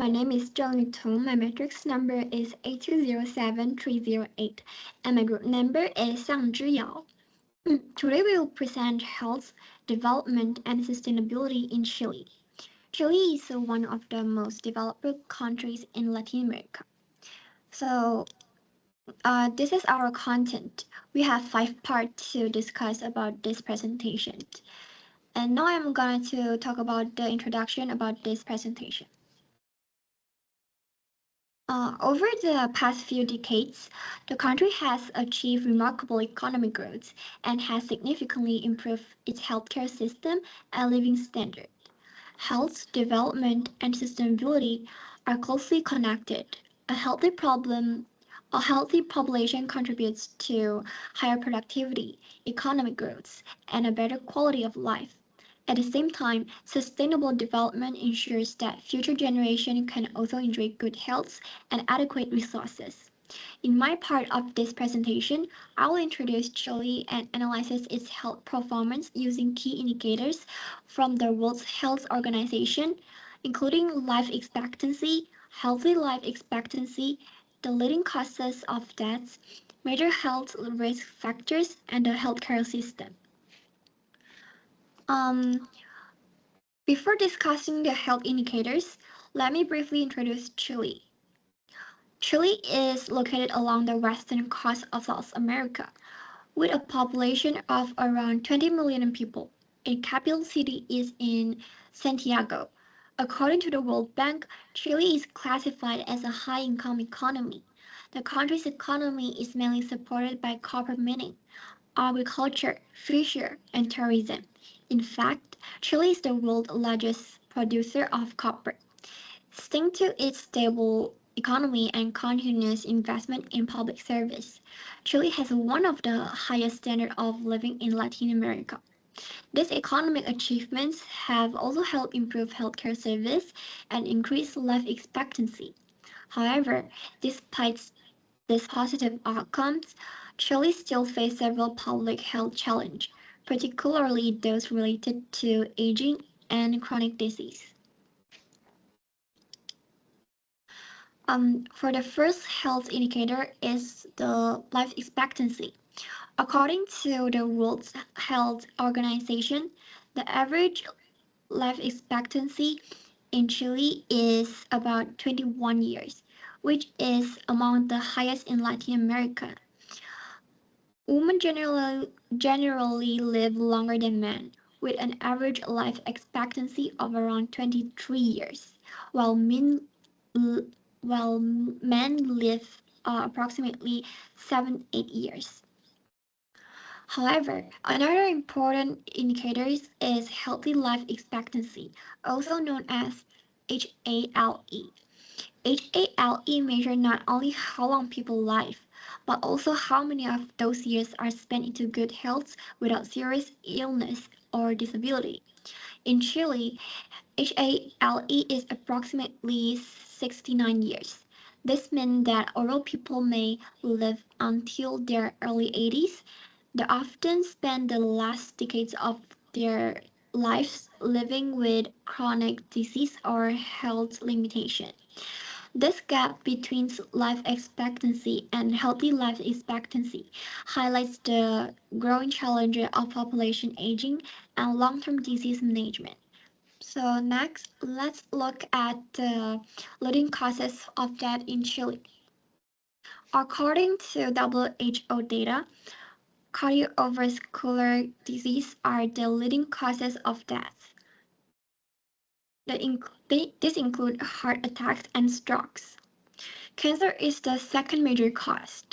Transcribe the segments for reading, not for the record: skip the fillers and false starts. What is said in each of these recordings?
My name is Zheng Tong. My matrix number is 8207308, and my group number is Xiangzhi Yao. Today we will present health, development, and sustainability in Chile. Chile is one of the most developed countries in Latin America. So, this is our content. We have 5 parts to discuss about this presentation. And now I'm going to talk about the introduction about this presentation. Over the past few decades, the country has achieved remarkable economic growth and has significantly improved its healthcare system and living standard. Health, development, and sustainability are closely connected. A healthy problem a healthy population contributes to higher productivity, economic growth, and a better quality of life. At the same time, sustainable development ensures that future generations can also enjoy good health and adequate resources. In my part of this presentation, I will introduce Chile and analyze its health performance using key indicators from the World Health Organization, including life expectancy, healthy life expectancy, the leading causes of deaths, major health risk factors, and the healthcare system. Um, Before discussing the health indicators, let me briefly introduce Chile. Chile is located along the western coast of South America, with a population of around 20 million people. Its capital city is in Santiago. According to the World Bank, Chile is classified as a high-income economy. The country's economy is mainly supported by copper mining, agriculture, fishery, and tourism. In fact, Chile is the world's largest producer of copper. Thanks to its stable economy and continuous investment in public service, Chile has one of the highest standards of living in Latin America. These economic achievements have also helped improve healthcare service and increase life expectancy. However, despite these positive outcomes, Chile still faces several public health challenges, particularly those related to aging and chronic disease. For the first health indicator is the life expectancy. According to the World Health Organization, the average life expectancy in Chile is about 21 years, which is among the highest in Latin America. Women generally live longer than men, with an average life expectancy of around 23 years, while men while men live approximately 7-8 years. However, another important indicator is healthy life expectancy, also known as HALE. HALE measures not only how long people live, but also how many of those years are spent into good health without serious illness or disability. In Chile, HALE is approximately 69 years. This means that although people may live until their early 80s, they often spend the last decades of their lives living with chronic disease or health limitation. This gap between life expectancy and healthy life expectancy highlights the growing challenge of population aging and long-term disease management. So next, let's look at the leading causes of death in Chile. According to WHO data, cardiovascular disease are the leading causes of death. This include heart attacks and strokes. Cancer is the second major cause,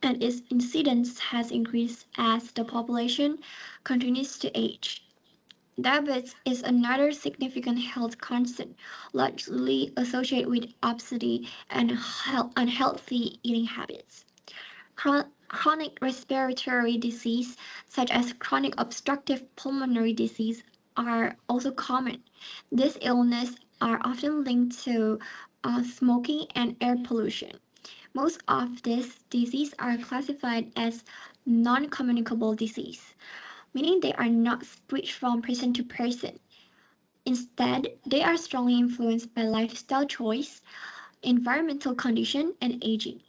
and its incidence has increased as the population continues to age. Diabetes is another significant health concern, largely associated with obesity and unhealthy eating habits. Chronic respiratory disease, such as chronic obstructive pulmonary disease, are also common. These illnesses are often linked to smoking and air pollution. Most of these diseases are classified as non-communicable disease, meaning they are not spread from person to person. Instead, they are strongly influenced by lifestyle choice, environmental condition, and aging.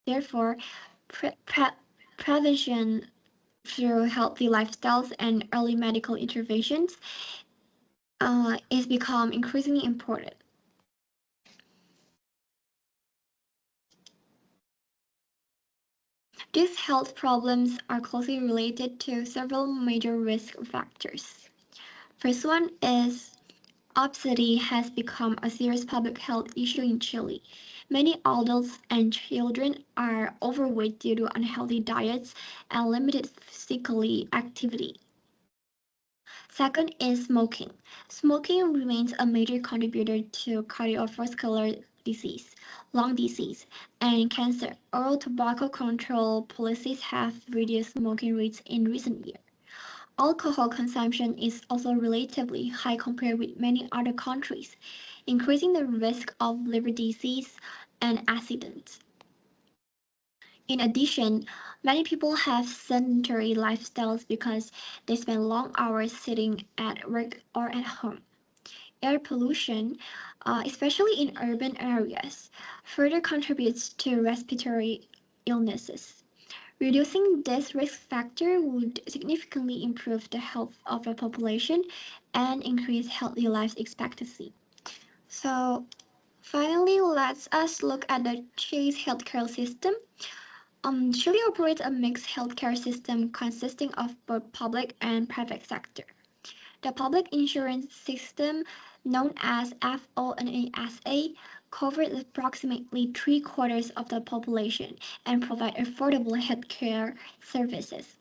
Therefore, prevention through healthy lifestyles and early medical interventions is become increasingly important. These health problems are closely related to several major risk factors. First one is obesity has become a serious public health issue in Chile. Many adults and children are overweight due to unhealthy diets and limited physical activity. Second is smoking. Smoking remains a major contributor to cardiovascular disease, lung disease, and cancer. Oral tobacco control policies have reduced smoking rates in recent years. Alcohol consumption is also relatively high compared with many other countries, increasing the risk of liver disease and accidents. In addition, many people have sedentary lifestyles because they spend long hours sitting at work or at home. Air pollution, especially in urban areas, further contributes to respiratory illnesses. Reducing this risk factor would significantly improve the health of the population and increase healthy life expectancy. So, finally, let's us look at the Chile's healthcare system. Chile operates a mixed healthcare system consisting of both public and private sector. The public insurance system, known as FONASA, covers approximately three-quarters of the population and provides affordable healthcare services.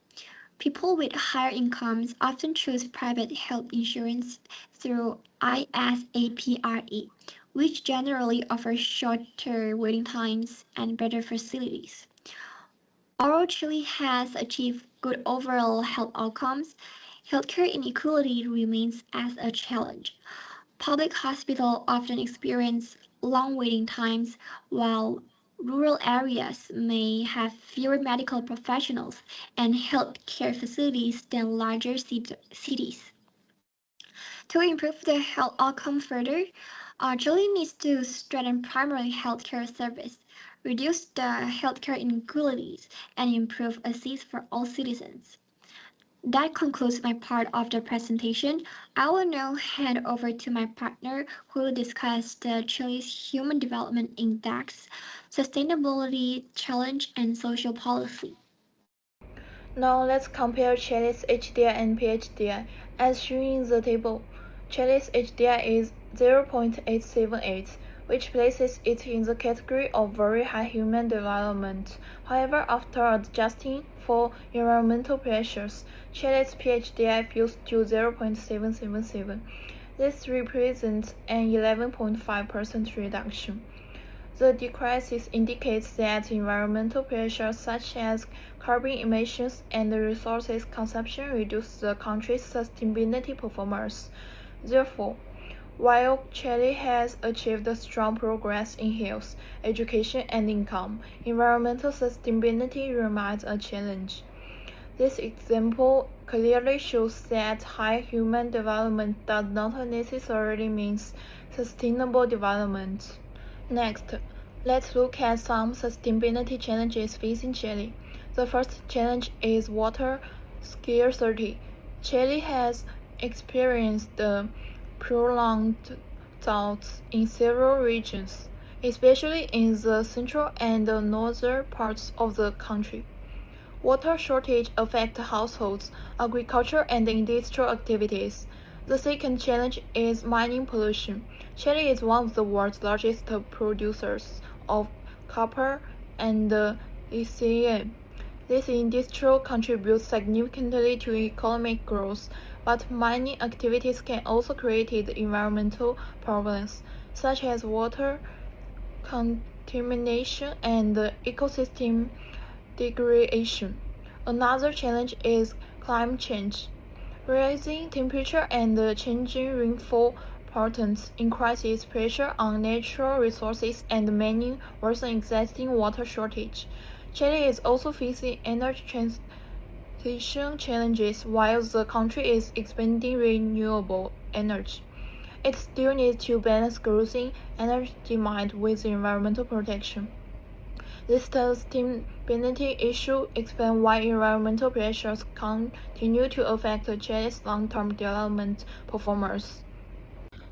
People with higher incomes often choose private health insurance through ISAPRE, which generally offers shorter waiting times and better facilities. Although Chile has achieved good overall health outcomes, healthcare inequality remains as a challenge. Public hospitals often experience long waiting times, while rural areas may have fewer medical professionals and healthcare facilities than larger cities. To improve the health outcome further, Chile needs to strengthen primary healthcare service, reduce the healthcare inequalities, and improve access for all citizens. That concludes my part of the presentation. I will now hand over to my partner who will discuss the Chile's Human Development Index, Sustainability Challenge, and Social Policy. Now let's compare Chile's HDI and PHDI. As shown in the table, Chile's HDI is 0.878, which places it in the category of very high human development. However, after adjusting for environmental pressures, Chile's PHDI falls to 0.777. This represents an 11.5% reduction. The decrease indicates that environmental pressures such as carbon emissions and resources consumption reduce the country's sustainability performance. Therefore, while Chile has achieved strong progress in health, education, and income, environmental sustainability remains a challenge. This example clearly shows that high human development does not necessarily mean sustainable development. Next, let's look at some sustainability challenges facing Chile. The first challenge is water scarcity. Chile has experienced prolonged droughts in several regions, especially in the central and northern parts of the country. Water shortage affects households, agriculture, and industrial activities. The second challenge is mining pollution. Chile is one of the world's largest producers of copper and lithium. This industry contributes significantly to economic growth, but mining activities can also create environmental problems, such as water contamination and ecosystem degradation. Another challenge is climate change. Rising temperature and changing rainfall patterns increases pressure on natural resources and many worsen existing water shortage. Chile is also facing energy transition challenges while the country is expanding renewable energy. It still needs to balance growth in energy demand with environmental protection. This sustainability issue explains why environmental pressures continue to affect Chile's long-term development performance.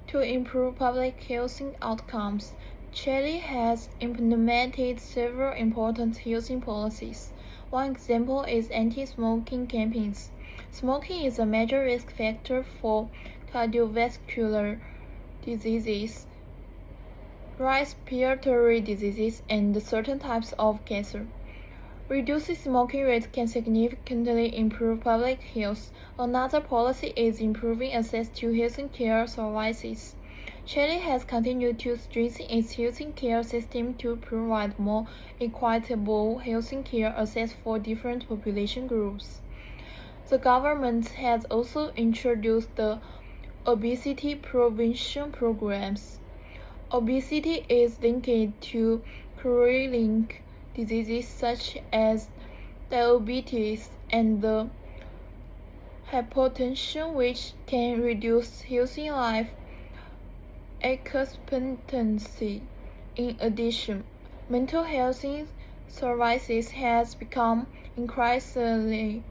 To improve public health outcomes, Chile has implemented several important health policies. One example is anti-smoking campaigns. Smoking is a major risk factor for cardiovascular diseases, respiratory diseases, and certain types of cancer. Reducing smoking rates can significantly improve public health. Another policy is improving access to healthcare services. Chile has continued to strengthen its healthcare system to provide more equitable healthcare access for different population groups. The government has also introduced the obesity prevention programs. Obesity is linked to chronic diseases such as diabetes and hypertension, which can reduce healthy life expectancy. In addition, mental health services has become increasingly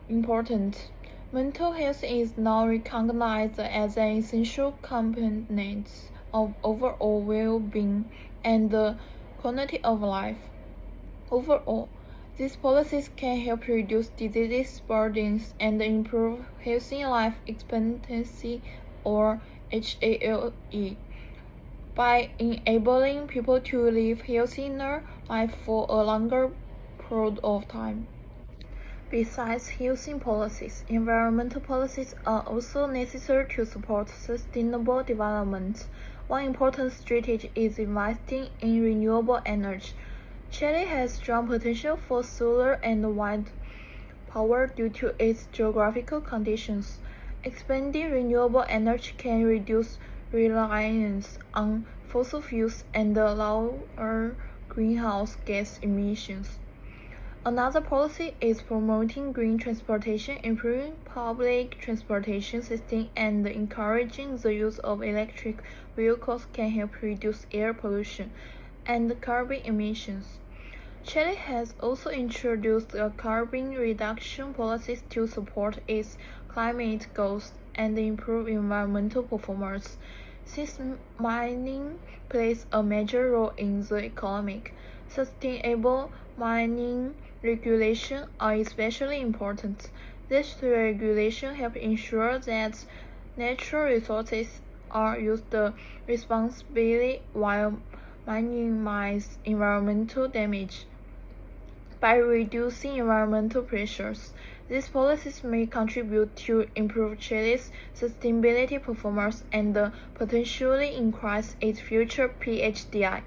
important. Mental health is now recognized as an essential component of overall well-being and the quality of life. Overall, these policies can help reduce disease burdens and improve healthy life expectancy or HALE by enabling people to live healthier life for a longer period of time. Besides health policies, environmental policies are also necessary to support sustainable development. One important strategy is investing in renewable energy. Chile has strong potential for solar and wind power due to its geographical conditions. Expanding renewable energy can reduce reliance on fossil fuels and lower greenhouse gas emissions. Another policy is promoting green transportation, improving public transportation systems, and encouraging the use of electric vehicles can help reduce air pollution and carbon emissions. Chile has also introduced carbon reduction policies to support its climate goals and improve environmental performance. Since mining plays a major role in the economy, sustainable mining regulations are especially important. These regulations help ensure that natural resources are used responsibly while minimizing environmental damage. By reducing environmental pressures, these policies may contribute to improve Chile's sustainability performance and potentially increase its future PHDI.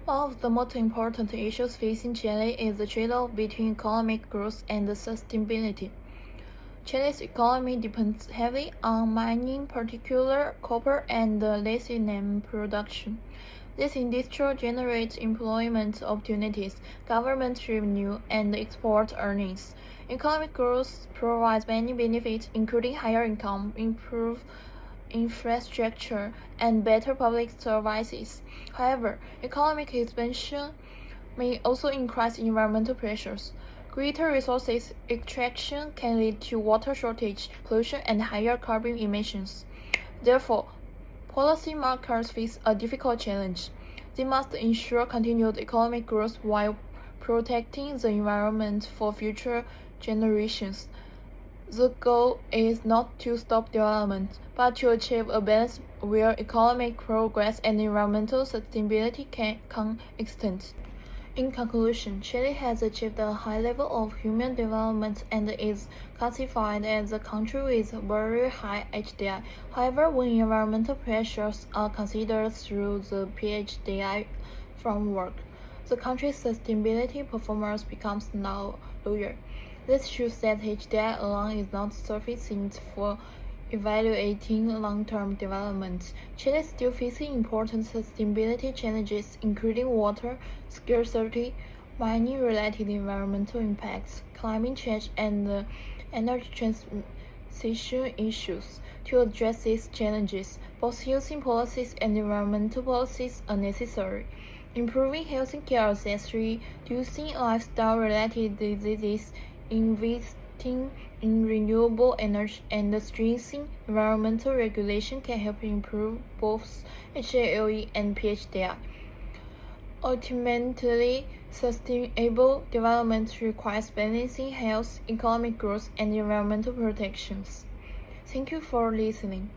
One of the most important issues facing Chile is the trade-off between economic growth and sustainability. Chile's economy depends heavily on mining, particularly copper and lithium production. This industry generates employment opportunities, government revenue, and export earnings. Economic growth provides many benefits, including higher income, improved infrastructure, and better public services. However, economic expansion may also increase environmental pressures. Greater resources extraction can lead to water shortage, pollution, and higher carbon emissions. Therefore, policymakers face a difficult challenge. They must ensure continued economic growth while protecting the environment for future generations. The goal is not to stop development, but to achieve a balance where economic progress and environmental sustainability can coexist. In conclusion, Chile has achieved a high level of human development and is classified as a country with very high HDI. However, when environmental pressures are considered through the PHDI framework, the country's sustainability performance becomes now lower. This shows that HDI alone is not sufficient for evaluating long-term development. Chile is still facing important sustainability challenges, including water scarcity, mining-related environmental impacts, climate change, and energy transition issues. To address these challenges, Both housing policies and environmental policies are necessary. Improving healthcare access, reducing lifestyle-related diseases, investing in renewable energy, and strengthening environmental regulation can help improve both HALE and PHDI. Ultimately, sustainable development requires balancing health, economic growth, and environmental protections. Thank you for listening.